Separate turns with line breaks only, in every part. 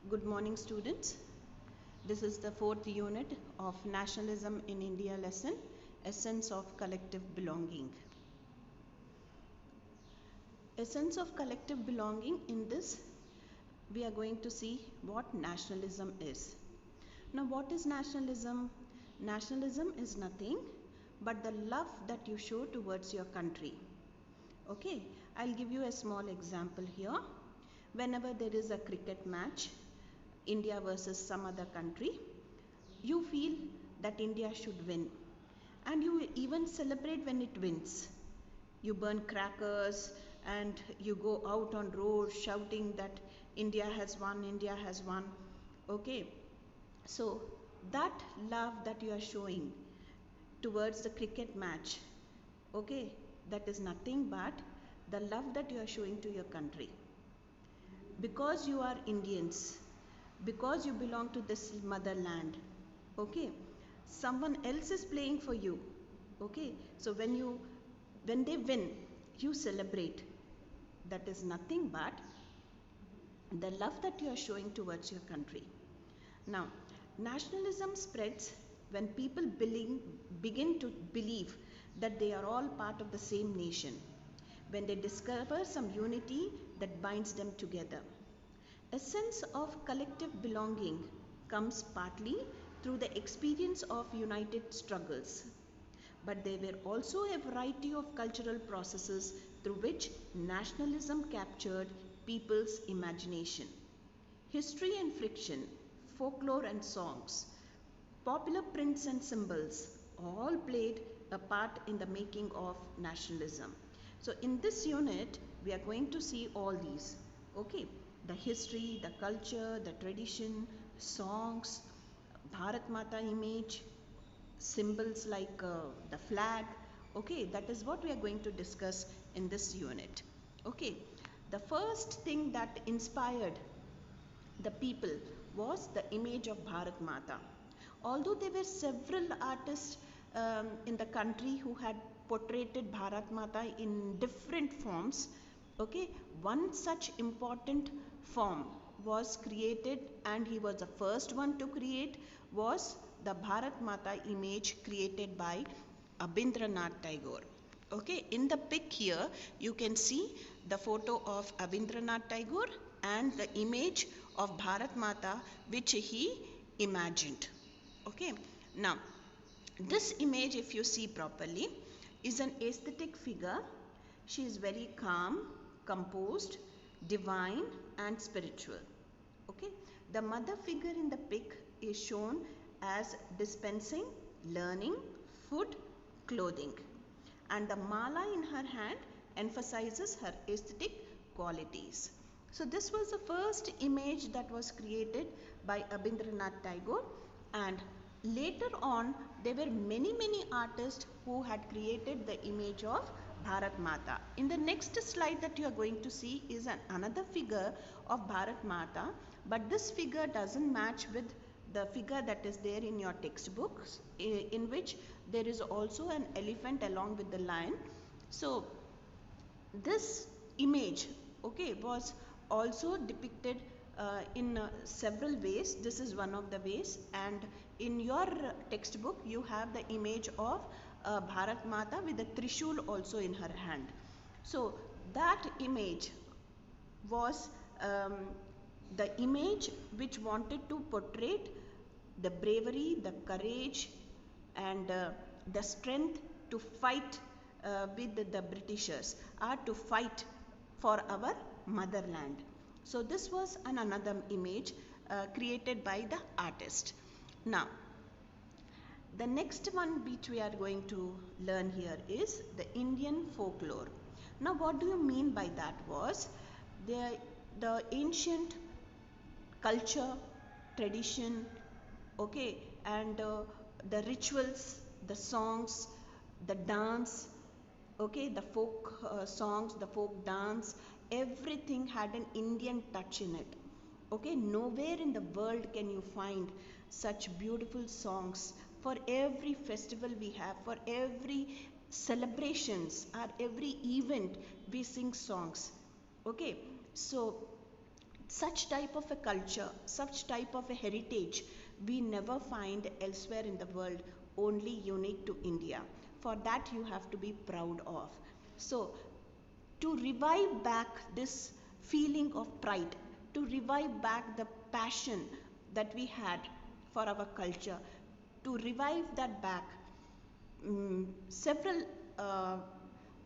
Good morning, students. This is the fourth unit of Nationalism in India lesson, Essence of Collective Belonging. Essence of collective belonging. In this, we are going to see what nationalism is. Now, what is nationalism? Nationalism is nothing but the love that you show towards your country. Okay, I'll give you a small example here. Whenever there is a cricket match, India versus some other country, you feel that India should win, and you even celebrate when it wins. You burn crackers and you go out on road shouting that India has won, India has won. Okay, so that love that you are showing towards the cricket match, okay, that is nothing but the love that you are showing to your country. Because you are Indians, because you belong to this motherland, okay, someone else is playing for you, okay, so when they win, you celebrate. That is nothing but the love that you are showing towards your country. Now, nationalism spreads when people begin to believe that they are all part of the same nation, when they discover some unity that binds them together. A sense of collective belonging comes partly through the experience of united struggles, but there were also a variety of cultural processes through which nationalism captured people's imagination. History and fiction, folklore and songs, popular prints and symbols all played a part in the making of nationalism. So in this unit, we are going to see all these. Okay, the history, the culture, the tradition, songs, Bharat Mata image, symbols like the flag. Okay, that is what we are going to discuss in this unit. Okay, the first thing that inspired the people was the image of Bharat Mata. Although there were several artists in the country who had portrayed Bharat Mata in different forms, okay, one such important form was created, and he was the first one to create, was the Bharat Mata image created by Abindranath Tagore. Okay, in the pic here you can see the photo of Abindranath Tagore and the image of Bharat Mata which he imagined. Okay, now this image, if you see properly, is an aesthetic figure. She is very calm, composed, divine and spiritual. Okay, the mother figure in the pic is shown as dispensing, learning, food, clothing, and the mala in her hand emphasizes her aesthetic qualities. So this was the first image that was created by Abindranath Tagore, and later on there were many artists who had created the image of Bharat Mata. In the next slide that you are going to see is another figure of Bharat Mata, but this figure doesn't match with the figure that is there in your textbooks, in which there is also an elephant along with the lion. So this image, okay, was also depicted in several ways. This is one of the ways, and in your textbook you have the image of Bharat Mata with a Trishul also in her hand. So that image was the image which wanted to portray the bravery, the courage and the strength to fight with the Britishers, or to fight for our motherland. So this was another image created by the artist. Now, the next one which we are going to learn here is the Indian folklore. Now, what do you mean by that was the ancient culture, tradition, okay, and the rituals, the songs, the dance, okay, the folk songs, the folk dance, everything had an Indian touch in it. Okay, nowhere in the world can you find such beautiful songs. For every festival we have, for every celebrations or every event, we sing songs. Okay, so Such type of a culture, such type of a heritage, we never find elsewhere in the world, only unique to India. For that, you have to be proud of. So, to revive back this feeling of pride, to revive back the passion that we had for our culture, to revive that back, several uh,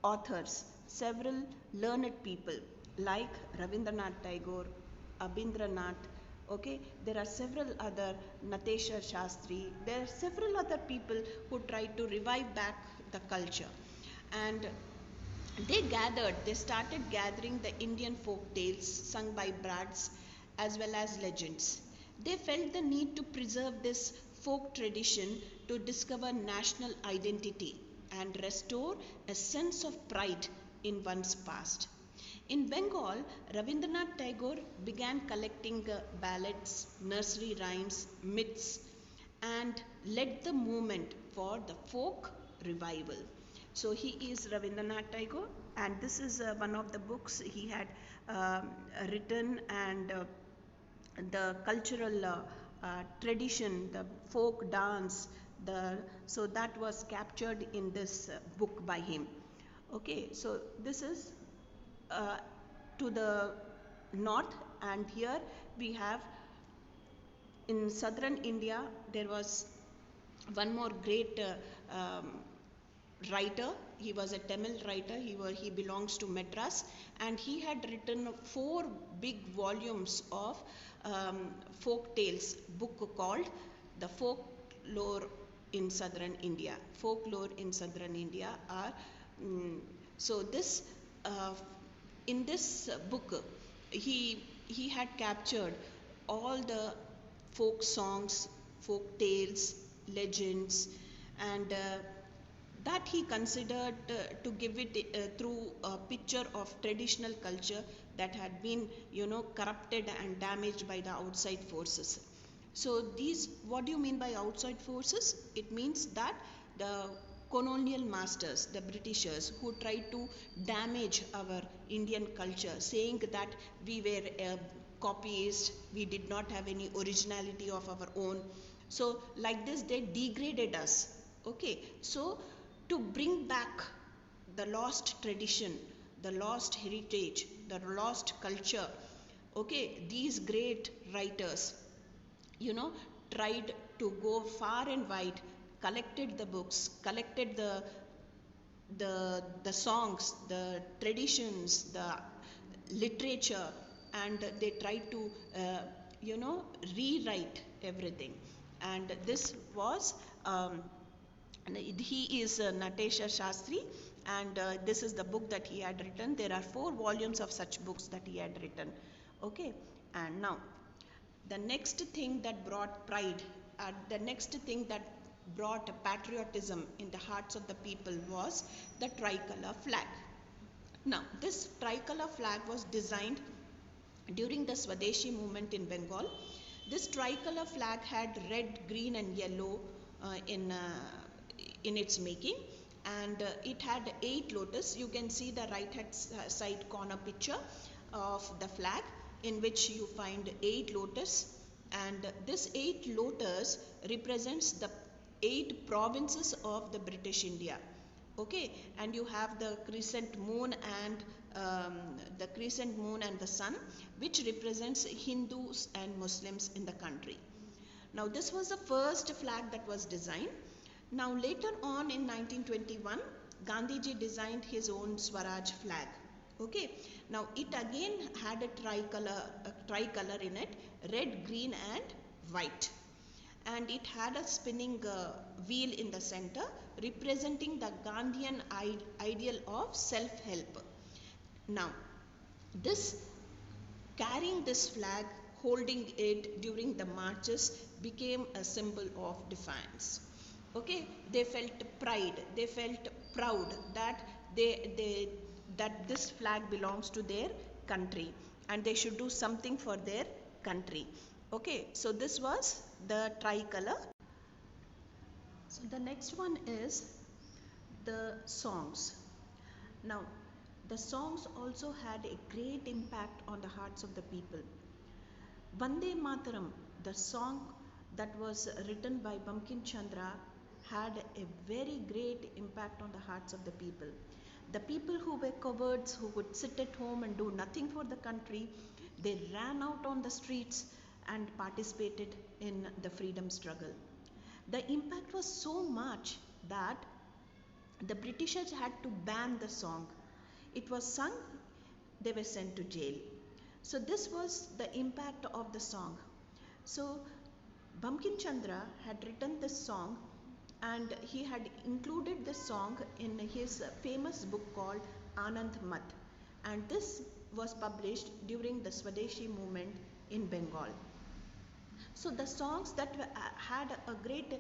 authors, several learned people like Rabindranath Tagore, Abindranath, okay, there are several other, Nateshwar Shastri, there are several other people who tried to revive back the culture. And they started gathering the Indian folk tales sung by bards as well as legends. They felt the need to preserve this folk tradition to discover national identity and restore a sense of pride in one's past. In Bengal, Rabindranath Tagore began collecting ballads, nursery rhymes, myths, and led the movement for the folk revival. So he is Rabindranath Tagore, and this is one of the books he had um written, and the cultural tradition, the folk dance, so that was captured in this book by him. Okay, so this is uh, to the north, and here we have in southern India there was one more great writer. He was a Tamil writer. He belongs to Madras, and he had written 4 big volumes of folk tales book called The Folklore in Southern India. Folklore in Southern India are so this uh, in this book he had captured all the folk songs, folk tales, legends, and that he considered to give it through a picture of traditional culture that had been, corrupted and damaged by the outside forces. So these, what do you mean by outside forces? It means that the colonial masters, the Britishers, who tried to damage our Indian culture, saying that we were copyists, we did not have any originality of our own. So like this, they degraded us. Okay, so to bring back the lost tradition, the lost heritage, the lost culture, okay, these great writers, tried to go far and wide, collected the books, collected the songs, the traditions, the literature, and they tried to rewrite everything. And this was he is Nateshwar Shastri, and this is the book that he had written. There are 4 volumes of such books that he had written. Okay, and now the next thing that brought pride, the next thing that brought patriotism in the hearts of the people was the tricolor flag. Now, this tricolor flag was designed during the Swadeshi movement in Bengal. This tricolor flag had red, green, and yellow in its making, and it had 8 lotus. You can see the right hand side corner picture of the flag, in which you find 8 lotus, and this 8 lotus represents the 8 provinces of the British India. Okay, and you have the crescent moon and the sun, which represents Hindus and Muslims in the country. Now this was the first flag that was designed. Now later on in 1921, Gandhiji designed his own Swaraj flag. Okay, now it again had a tricolor in it, red, green, and white, and it had a spinning wheel in the center, representing the Gandhian ideal of self-help. Now, this carrying this flag, holding it during the marches, became a symbol of defiance. Okay, they felt pride, they felt proud that that this flag belongs to their country, and they should do something for their country. Okay, so this was the tricolor. So the next one is the songs. Now, the songs also had a great impact on the hearts of the people. Vande Mataram, the song that was written by Bankim Chandra, had a very great impact on the hearts of the people. The people who were cowards, who would sit at home and do nothing for the country, they ran out on the streets and participated in the freedom struggle. The impact was so much that the Britishers had to ban the song. It was sung, they were sent to jail. So this was the impact of the song. So Bankim Chandra had written this song and he had included this song in his famous book called Anand Mat, and this was published during the Swadeshi movement in Bengal. So the songs that had a great,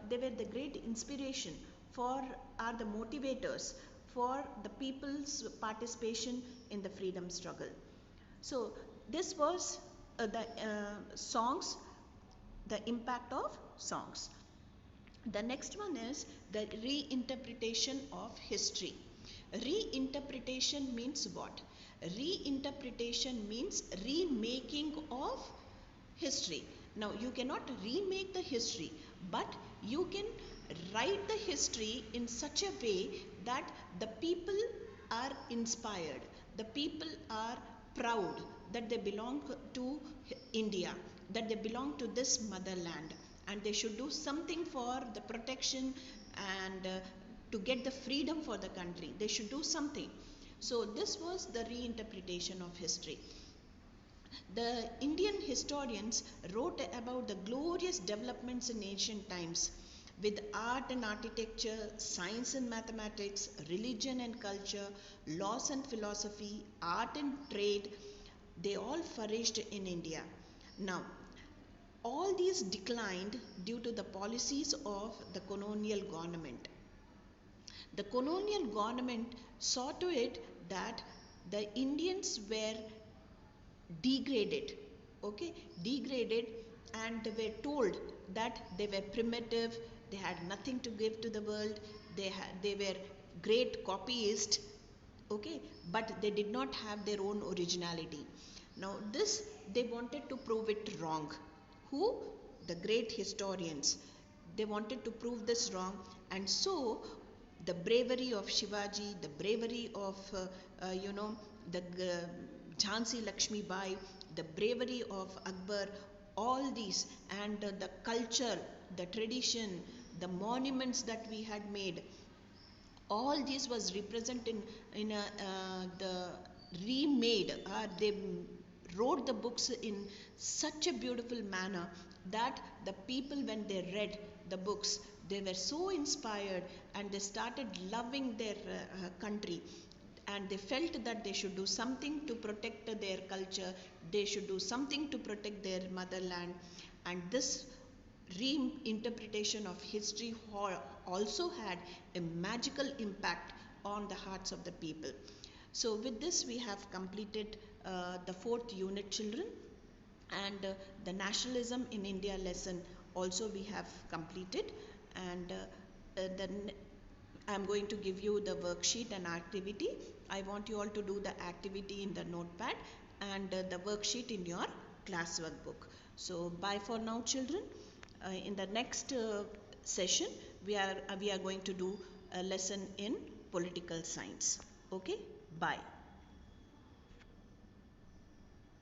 they were the great inspiration for, are the motivators for the people's participation in the freedom struggle. So this was the songs, the impact of songs. The next one is the reinterpretation of history. Reinterpretation means what? Reinterpretation means remaking of history. Now you cannot remake the history, but you can write the history in such a way that the people are inspired, the people are proud that they belong to India, that they belong to this motherland, and they should do something for the protection and to get the freedom for the country. They should do something. So this was the reinterpretation of history. The Indian historians wrote about the glorious developments in ancient times with art and architecture, science and mathematics, religion and culture, laws and philosophy, art and trade. They all flourished in India. Now, all these declined due to the policies of the colonial government. The colonial government saw to it that the Indians were degraded, okay, degraded, and they were told that they were primitive, they had nothing to give to the world, they were great copyists, okay, but they did not have their own originality. Now this they wanted to prove it wrong. Who? The great historians. They wanted to prove this wrong, and so the bravery of Shivaji, the bravery of the Jhansi Lakshmi Bai, the bravery of Akbar, all these, and the culture, the tradition, the monuments that we had made, all this was represented in the remade. They wrote the books in such a beautiful manner that the people, when they read the books, they were so inspired and they started loving their country, and they felt that they should do something to protect their culture, they should do something to protect their motherland. And this reinterpretation of history also had a magical impact on the hearts of the people. So with this we have completed the fourth unit, children, and the nationalism in India lesson also we have completed, and then I am going to give you the worksheet and activity. I want you all to do the activity in the notepad and the worksheet in your classwork book. So bye for now, children. In the next session we are going to do a lesson in political science. Okay, bye.